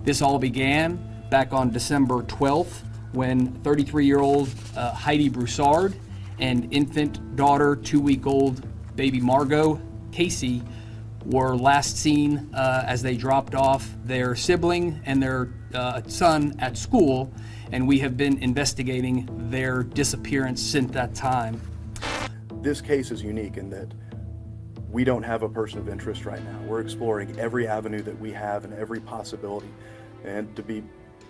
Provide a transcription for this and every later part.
This all began back on December 12th when 33-year-old Heidi Broussard and infant daughter, 2-week-old baby Margot Casey were last seen as they dropped off their sibling and their son at school, and we have been investigating their disappearance since that time. This case is unique in that we don't have a person of interest right now. We're exploring every avenue that we have and every possibility, and to be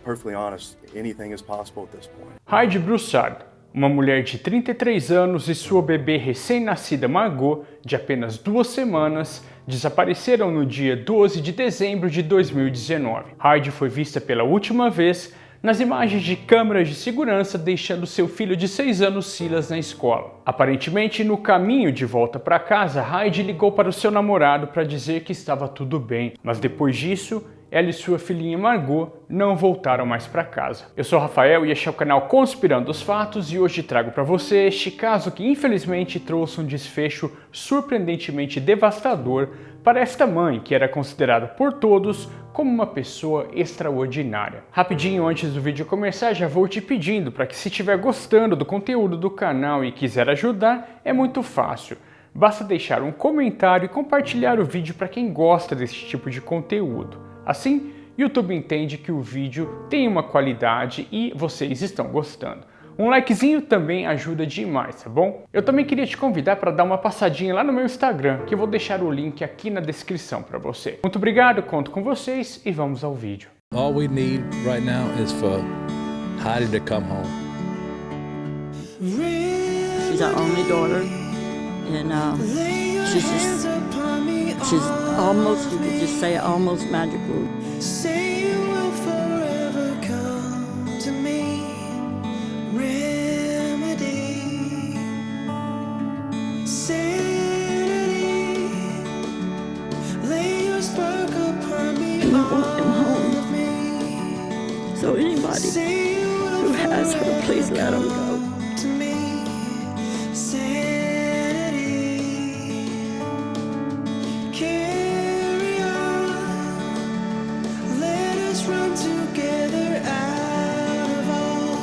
perfectly honest, anything is possible at this point. Heidi Broussard, uma mulher de 33 anos e sua bebê recém-nascida Margot, de apenas 2 semanas, desapareceram no dia 12 de dezembro de 2019. Heidi foi vista pela última vez nas imagens de câmeras de segurança deixando seu filho de 6 anos Silas na escola. Aparentemente, no caminho de volta para casa, Heidi ligou para o seu namorado para dizer que estava tudo bem, mas depois disso, ela e sua filhinha Margot não voltaram mais para casa. Eu sou o Rafael e este é o canal Conspirando os Fatos e hoje trago para você este caso que infelizmente trouxe um desfecho surpreendentemente devastador para esta mãe que era considerada por todos como uma pessoa extraordinária. Rapidinho antes do vídeo começar, já vou te pedindo para que se estiver gostando do conteúdo do canal e quiser ajudar, é muito fácil. Basta deixar um comentário e compartilhar o vídeo para quem gosta desse tipo de conteúdo. Assim, YouTube entende que o vídeo tem uma qualidade e vocês estão gostando. Um likezinho também ajuda demais, tá bom? Eu também queria te convidar para dar uma passadinha lá no meu Instagram, que eu vou deixar o link aqui na descrição para você. Muito obrigado, conto com vocês e vamos ao vídeo. All we need right now is for Heidi to come home. She's our only daughter, and she's almost, you could just say almost magical. Say you will forever come to me, remedy, sanity, lay your spark upon me, And we want him home. of me. So anybody Say you will who has her, please let him go. to me, sanity, carry on, let us run together out of all,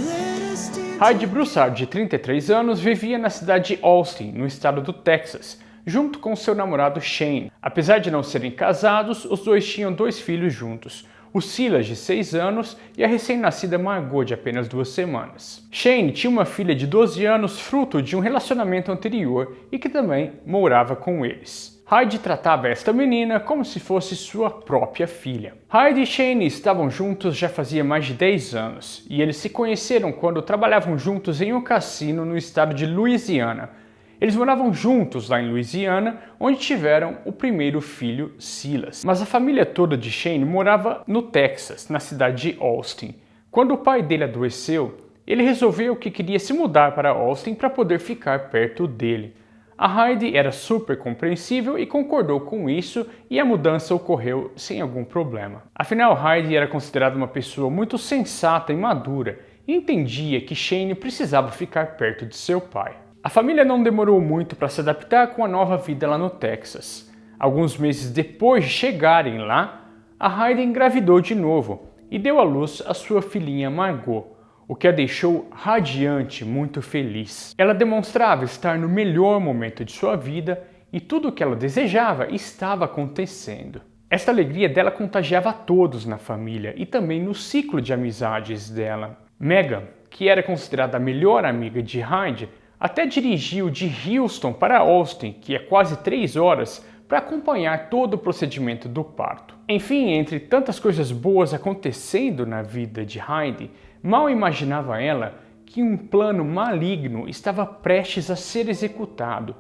let us stand Heidi Broussard, de 33 anos, vivia na cidade de Austin, no estado do Texas, junto com seu namorado Shane. Apesar de não serem casados, os dois tinham 2 filhos juntos, o Silas, de 6 anos, e a recém-nascida Margot, de apenas 2 semanas. Shane tinha uma filha de 12 anos, fruto de um relacionamento anterior e que também morava com eles. Heidi tratava esta menina como se fosse sua própria filha. Heidi e Shane estavam juntos já fazia mais de 10 anos, e eles se conheceram quando trabalhavam juntos em um cassino no estado de Louisiana. Eles moravam juntos lá em Louisiana, onde tiveram o primeiro filho, Silas. Mas a família toda de Shane morava no Texas, na cidade de Austin. Quando o pai dele adoeceu, ele resolveu que queria se mudar para Austin para poder ficar perto dele. A Heidi era super compreensível e concordou com isso, e a mudança ocorreu sem algum problema. Afinal, Heidi era considerada uma pessoa muito sensata e madura e entendia que Shane precisava ficar perto de seu pai. A família não demorou muito para se adaptar com a nova vida lá no Texas. Alguns meses depois de chegarem lá, a Heidi engravidou de novo e deu à luz a sua filhinha Margot, o que a deixou radiante, muito feliz. Ela demonstrava estar no melhor momento de sua vida e tudo o que ela desejava estava acontecendo. Esta alegria dela contagiava a todos na família e também no ciclo de amizades dela. Megan, que era considerada a melhor amiga de Heidi, até dirigiu de Houston para Austin, que é quase 3 horas, para acompanhar todo o procedimento do parto. Enfim, entre tantas coisas boas acontecendo na vida de Heidi, mal imaginava ela que um plano maligno estava prestes a ser executado,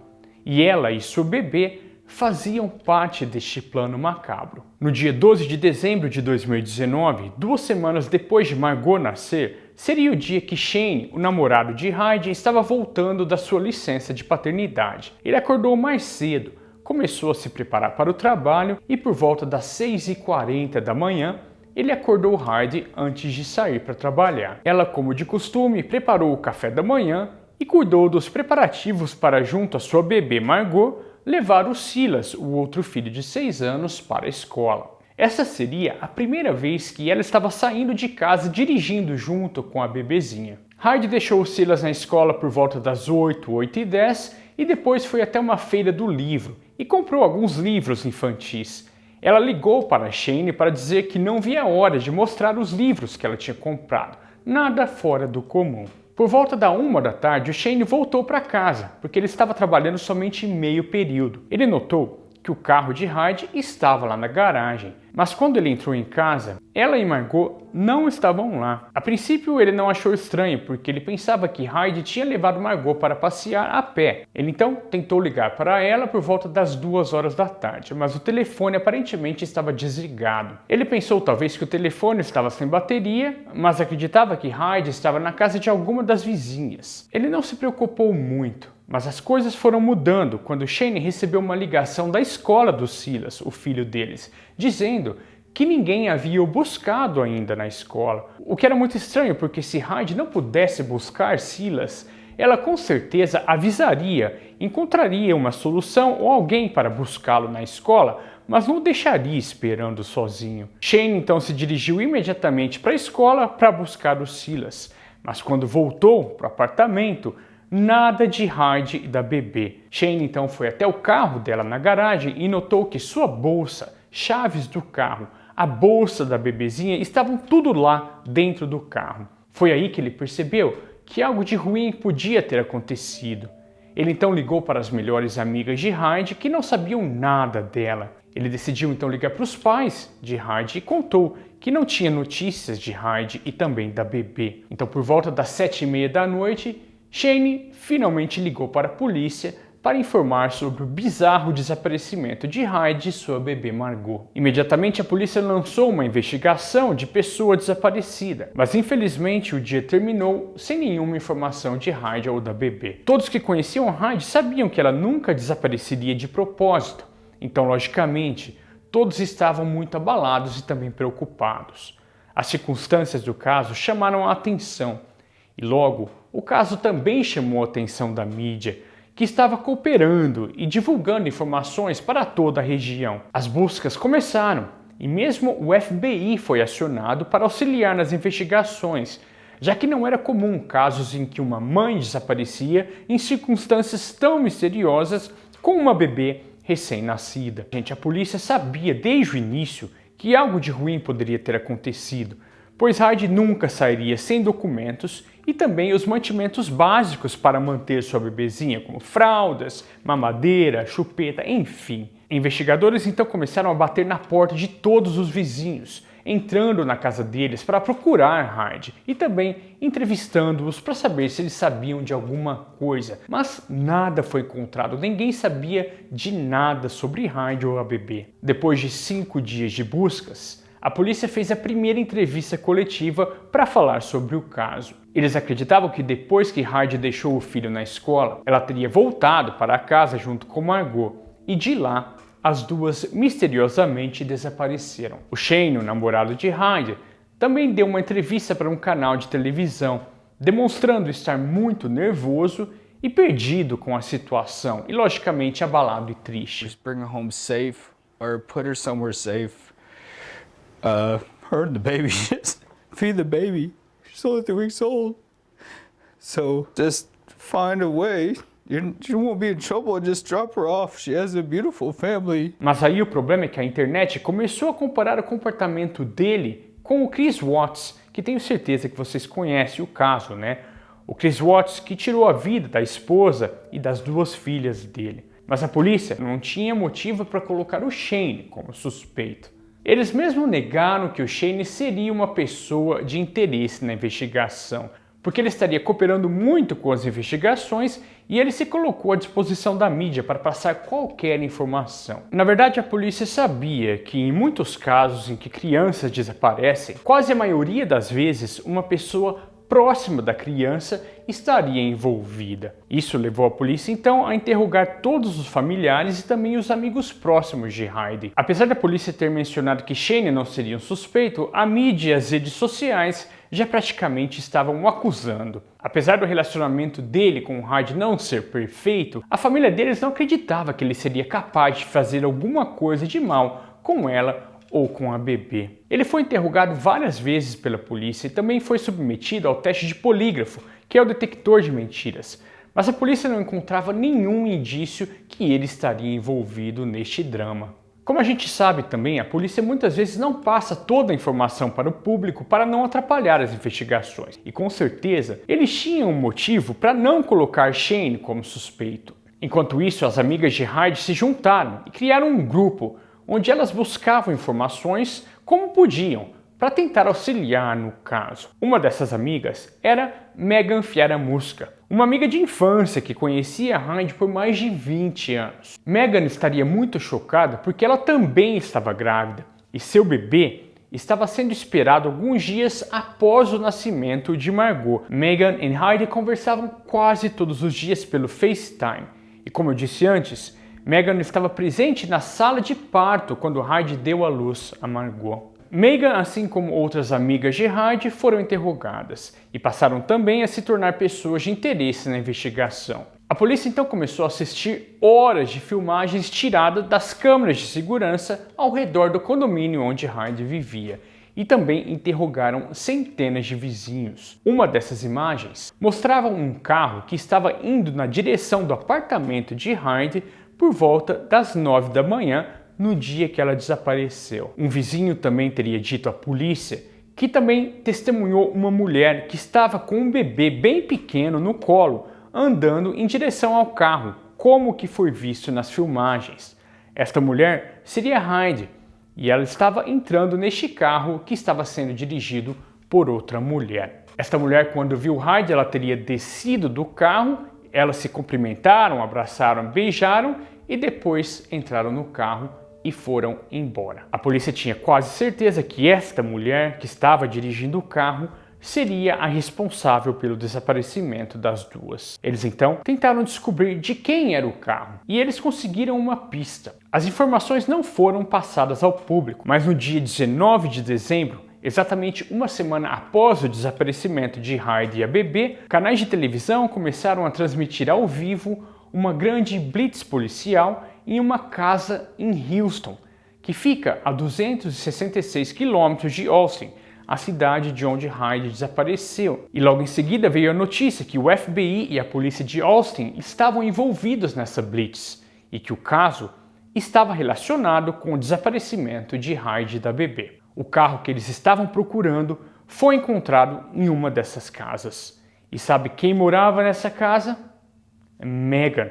e ela e seu bebê faziam parte deste plano macabro. No dia 12 de dezembro de 2019, 2 semanas depois de Margot nascer, seria o dia que Shane, o namorado de Heidi, estava voltando da sua licença de paternidade. Ele acordou mais cedo, começou a se preparar para o trabalho e por volta das 6h40 da manhã, ele acordou Heidi antes de sair para trabalhar. Ela, como de costume, preparou o café da manhã e cuidou dos preparativos para, junto à sua bebê Margot, levar o Silas, o outro filho de 6 anos, para a escola. Essa seria a primeira vez que ela estava saindo de casa dirigindo junto com a bebezinha. Heidi deixou o Silas na escola por volta das 8, 8h10 e depois foi até uma feira do livro e comprou alguns livros infantis. Ela ligou para Shane para dizer que não via a hora de mostrar os livros que ela tinha comprado, nada fora do comum. Por volta da 1 da tarde, o Shane voltou para casa, porque ele estava trabalhando somente em meio período. Ele notou que o carro de Heidi estava lá na garagem, mas quando ele entrou em casa, ela e Margot não estavam lá. A princípio ele não achou estranho, porque ele pensava que Heidi tinha levado Margot para passear a pé. Ele então tentou ligar para ela por volta das 2 horas da tarde, mas o telefone aparentemente estava desligado. Ele pensou talvez que o telefone estava sem bateria, mas acreditava que Heidi estava na casa de alguma das vizinhas. Ele não se preocupou muito. Mas as coisas foram mudando quando Shane recebeu uma ligação da escola do Silas, o filho deles, dizendo que ninguém havia o buscado ainda na escola. O que era muito estranho, porque se Heidi não pudesse buscar Silas, ela com certeza avisaria, encontraria uma solução ou alguém para buscá-lo na escola, mas não o deixaria esperando sozinho. Shane então se dirigiu imediatamente para a escola para buscar o Silas, mas quando voltou para o apartamento, nada de Heidi e da bebê. Shane então foi até o carro dela na garagem e notou que sua bolsa, chaves do carro, a bolsa da bebezinha estavam tudo lá dentro do carro. Foi aí que ele percebeu que algo de ruim podia ter acontecido. Ele então ligou para as melhores amigas de Heidi que não sabiam nada dela. Ele decidiu então ligar para os pais de Heidi e contou que não tinha notícias de Heidi e também da bebê. Então por volta das 7h30 da noite, Shane finalmente ligou para a polícia para informar sobre o bizarro desaparecimento de Heidi e sua bebê Margot. Imediatamente a polícia lançou uma investigação de pessoa desaparecida, mas infelizmente o dia terminou sem nenhuma informação de Heidi ou da bebê. Todos que conheciam Heidi sabiam que ela nunca desapareceria de propósito, então logicamente todos estavam muito abalados e também preocupados. As circunstâncias do caso chamaram a atenção e logo o caso também chamou a atenção da mídia, que estava cooperando e divulgando informações para toda a região. As buscas começaram e mesmo o FBI foi acionado para auxiliar nas investigações, já que não era comum casos em que uma mãe desaparecia em circunstâncias tão misteriosas com uma bebê recém-nascida. A polícia sabia desde o início que algo de ruim poderia ter acontecido, pois Heidi nunca sairia sem documentos e também os mantimentos básicos para manter sua bebezinha, como fraldas, mamadeira, chupeta, enfim. Investigadores então começaram a bater na porta de todos os vizinhos, entrando na casa deles para procurar Heidi e também entrevistando-os para saber se eles sabiam de alguma coisa. Mas nada foi encontrado, ninguém sabia de nada sobre Heidi ou a bebê. Depois de 5 dias de buscas, a polícia fez a primeira entrevista coletiva para falar sobre o caso. Eles acreditavam que depois que Heidi deixou o filho na escola, ela teria voltado para a casa junto com Margot e de lá as duas misteriosamente desapareceram. O Shane, o namorado de Heidi, também deu uma entrevista para um canal de televisão, demonstrando estar muito nervoso e perdido com a situação e logicamente abalado e triste. Just bring her home safe or put her somewhere safe. Her and the baby, just feed the baby. She's only 3 weeks old. So just find a way. She won't be in trouble, just drop her off. She has a beautiful family. Mas aí o problema é que a internet começou a comparar o comportamento dele com o Chris Watts, que tenho certeza que vocês conhecem o caso, né? O Chris Watts que tirou a vida da esposa e das 2 filhas dele. Mas a polícia não tinha motivo para colocar o Shane como suspeito. Eles mesmo negaram que o Shane seria uma pessoa de interesse na investigação, porque ele estaria cooperando muito com as investigações e ele se colocou à disposição da mídia para passar qualquer informação. Na verdade, a polícia sabia que em muitos casos em que crianças desaparecem, quase a maioria das vezes uma pessoa próxima da criança estaria envolvida. Isso levou a polícia então a interrogar todos os familiares e também os amigos próximos de Heidi. Apesar da polícia ter mencionado que Shane não seria um suspeito, a mídia e as redes sociais já praticamente estavam o acusando. Apesar do relacionamento dele com Heidi não ser perfeito, a família deles não acreditava que ele seria capaz de fazer alguma coisa de mal com ela ou com a bebê. Ele foi interrogado várias vezes pela polícia e também foi submetido ao teste de polígrafo, que é o detector de mentiras. Mas a polícia não encontrava nenhum indício que ele estaria envolvido neste drama. Como a gente sabe também, a polícia muitas vezes não passa toda a informação para o público para não atrapalhar as investigações. E com certeza, eles tinham um motivo para não colocar Shane como suspeito. Enquanto isso, as amigas de Hyde se juntaram e criaram um grupo onde elas buscavam informações como podiam para tentar auxiliar no caso. Uma dessas amigas era Megan Fieramusca, uma amiga de infância que conhecia Hyde por mais de 20 anos. Megan estaria muito chocada porque ela também estava grávida e seu bebê estava sendo esperado alguns dias após o nascimento de Margot. Megan e Hyde conversavam quase todos os dias pelo FaceTime e, como eu disse antes, Megan estava presente na sala de parto quando Hyde deu à luz a Margot. Megan, assim como outras amigas de Hyde, foram interrogadas e passaram também a se tornar pessoas de interesse na investigação. A polícia então começou a assistir horas de filmagens tiradas das câmeras de segurança ao redor do condomínio onde Hyde vivia e também interrogaram centenas de vizinhos. Uma dessas imagens mostrava um carro que estava indo na direção do apartamento de Hyde por volta das 9 da manhã no dia que ela desapareceu. Um vizinho também teria dito à polícia que também testemunhou uma mulher que estava com um bebê bem pequeno no colo, andando em direção ao carro, como que foi visto nas filmagens. Esta mulher seria Hyde, e ela estava entrando neste carro que estava sendo dirigido por outra mulher. Esta mulher, quando viu Hyde, ela teria descido do carro, elas se cumprimentaram, abraçaram, beijaram e depois entraram no carro e foram embora. A polícia tinha quase certeza que esta mulher que estava dirigindo o carro seria a responsável pelo desaparecimento das duas. Eles então tentaram descobrir de quem era o carro e eles conseguiram uma pista. As informações não foram passadas ao público, mas no dia 19 de dezembro, exatamente uma semana após o desaparecimento de Hyde e a bebê, canais de televisão começaram a transmitir ao vivo uma grande blitz policial em uma casa em Houston, que fica a 266 quilômetros de Austin, a cidade de onde Hyde desapareceu. E logo em seguida veio a notícia que o FBI e a polícia de Austin estavam envolvidos nessa blitz e que o caso estava relacionado com o desaparecimento de Hyde e da bebê. O carro que eles estavam procurando foi encontrado em uma dessas casas. E sabe quem morava nessa casa? Megan,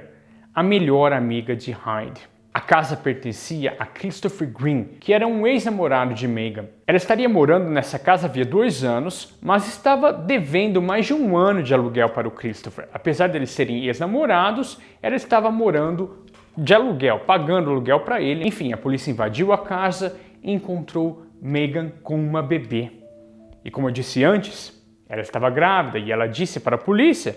a melhor amiga de Hyde. A casa pertencia a Christopher Green, que era um ex-namorado de Megan. Ela estaria morando nessa casa havia 2 anos, mas estava devendo mais de 1 ano de aluguel para o Christopher. Apesar de eles serem ex-namorados, ela estava morando de aluguel, pagando aluguel para ele. Enfim, a polícia invadiu a casa e encontrou Megan com uma bebê. E como eu disse antes, ela estava grávida e ela disse para a polícia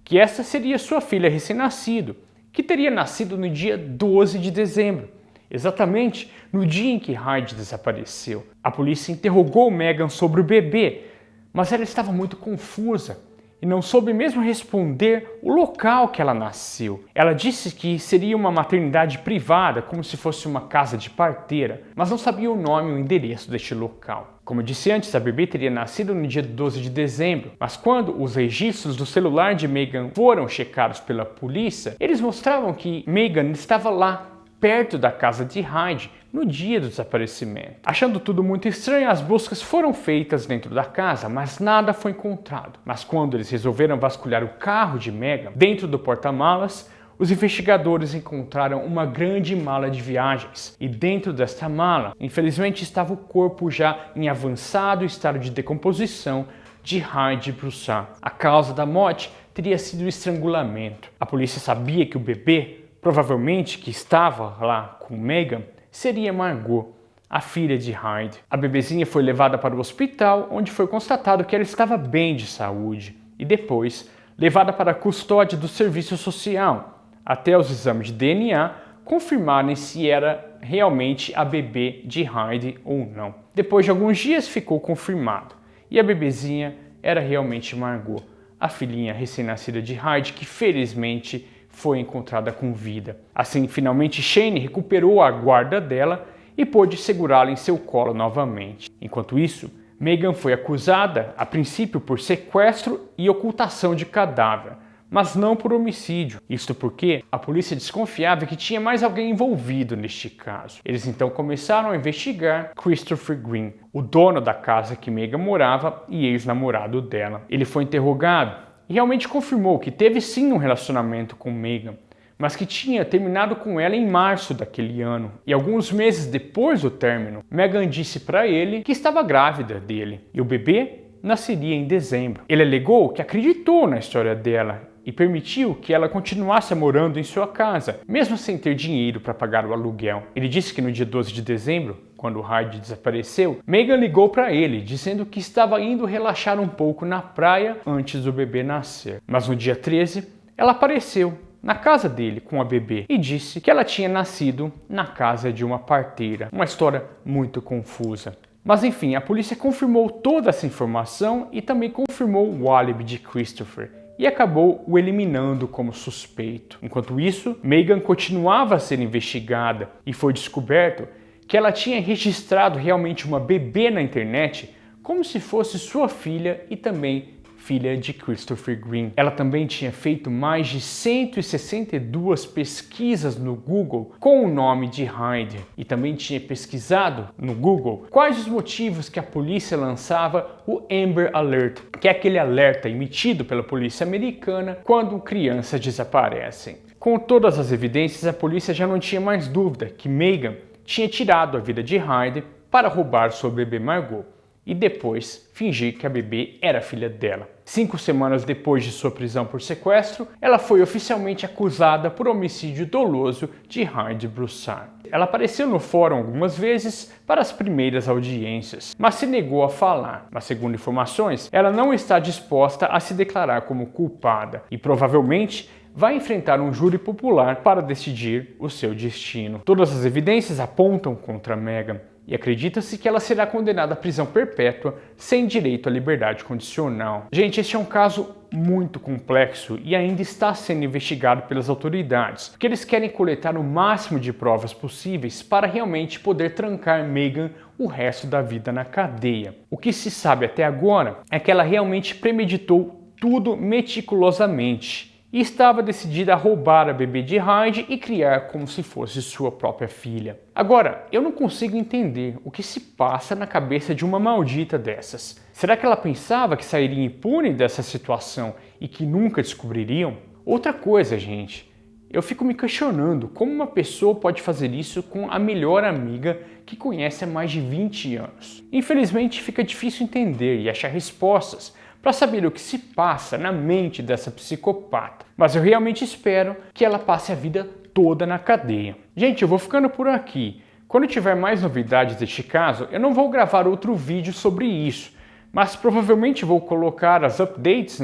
que essa seria sua filha recém-nascido, que teria nascido no dia 12 de dezembro, exatamente no dia em que Hyde desapareceu. A polícia interrogou Megan sobre o bebê, mas ela estava muito confusa e não soube mesmo responder o local que ela nasceu. Ela disse que seria uma maternidade privada, como se fosse uma casa de parteira, mas não sabia o nome e o endereço deste local. Como eu disse antes, a bebê teria nascido no dia 12 de dezembro, mas quando os registros do celular de Megan foram checados pela polícia, eles mostravam que Megan estava lá, perto da casa de Hyde, no dia do desaparecimento. Achando tudo muito estranho, as buscas foram feitas dentro da casa, mas nada foi encontrado. Mas quando eles resolveram vasculhar o carro de Megan, dentro do porta-malas, os investigadores encontraram uma grande mala de viagens e dentro desta mala, infelizmente, estava o corpo já em avançado estado de decomposição de Hyde Broussard. A causa da morte teria sido estrangulamento. A polícia sabia que o bebê, provavelmente que estava lá com Megan, seria Margot, a filha de Hyde. A bebezinha foi levada para o hospital, onde foi constatado que ela estava bem de saúde e depois levada para a custódia do serviço social, até os exames de DNA confirmarem se era realmente a bebê de Hyde ou não. Depois de alguns dias ficou confirmado, e a bebezinha era realmente Margot, a filhinha recém-nascida de Hyde, que felizmente foi encontrada com vida. Assim, finalmente Shane recuperou a guarda dela e pôde segurá-la em seu colo novamente. Enquanto isso, Megan foi acusada, a princípio por sequestro e ocultação de cadáver, mas não por homicídio. Isto porque a polícia desconfiava que tinha mais alguém envolvido neste caso. Eles então começaram a investigar Christopher Green, o dono da casa que Megan morava e ex-namorado dela. Ele foi interrogado e realmente confirmou que teve sim um relacionamento com Megan, mas que tinha terminado com ela em março daquele ano. E alguns meses depois do término, Megan disse para ele que estava grávida dele e o bebê nasceria em dezembro. Ele alegou que acreditou na história dela e permitiu que ela continuasse morando em sua casa, mesmo sem ter dinheiro para pagar o aluguel. Ele disse que no dia 12 de dezembro, quando Hyde desapareceu, Megan ligou para ele, dizendo que estava indo relaxar um pouco na praia antes do bebê nascer. Mas no dia 13, ela apareceu na casa dele com a bebê e disse que ela tinha nascido na casa de uma parteira. Uma história muito confusa. Mas enfim, a polícia confirmou toda essa informação e também confirmou o álibi de Christopher e acabou o eliminando como suspeito. Enquanto isso, Megan continuava a ser investigada e foi descoberto que ela tinha registrado realmente uma bebê na internet como se fosse sua filha e também filha de Christopher Green. Ela também tinha feito mais de 162 pesquisas no Google com o nome de Hyde e também tinha pesquisado no Google quais os motivos que a polícia lançava o Amber Alert, que é aquele alerta emitido pela polícia americana quando crianças desaparecem. Com todas as evidências, a polícia já não tinha mais dúvida que Megan tinha tirado a vida de Hyde para roubar sua bebê Margot e depois fingir que a bebê era filha dela. 5 semanas depois de sua prisão por sequestro, ela foi oficialmente acusada por homicídio doloso de Hyde Broussard. Ela apareceu no fórum algumas vezes para as primeiras audiências, mas se negou a falar. Mas segundo informações, ela não está disposta a se declarar como culpada e provavelmente vai enfrentar um júri popular para decidir o seu destino. Todas as evidências apontam contra Megan e acredita-se que ela será condenada à prisão perpétua sem direito à liberdade condicional. Gente, este é um caso muito complexo e ainda está sendo investigado pelas autoridades, porque eles querem coletar o máximo de provas possíveis para realmente poder trancar Megan o resto da vida na cadeia. O que se sabe até agora é que ela realmente premeditou tudo meticulosamente e estava decidida a roubar a bebê de Hyde e criar como se fosse sua própria filha. Agora, eu não consigo entender o que se passa na cabeça de uma maldita dessas. Será que ela pensava que sairia impune dessa situação e que nunca descobririam? Outra coisa, gente, eu fico me questionando como uma pessoa pode fazer isso com a melhor amiga que conhece há mais de 20 anos. Infelizmente, fica difícil entender e achar respostas para saber o que se passa na mente dessa psicopata. Mas eu realmente espero que ela passe a vida toda na cadeia. Gente, eu vou ficando por aqui. Quando tiver mais novidades deste caso, eu não vou gravar outro vídeo sobre isso, mas provavelmente vou colocar as updates,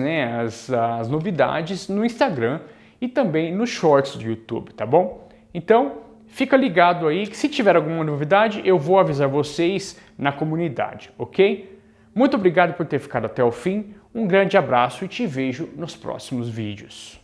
as novidades no Instagram e também nos shorts do YouTube, tá bom? Então, fica ligado aí que se tiver alguma novidade, eu vou avisar vocês na comunidade, ok? Muito obrigado por ter ficado até o fim, um grande abraço e te vejo nos próximos vídeos.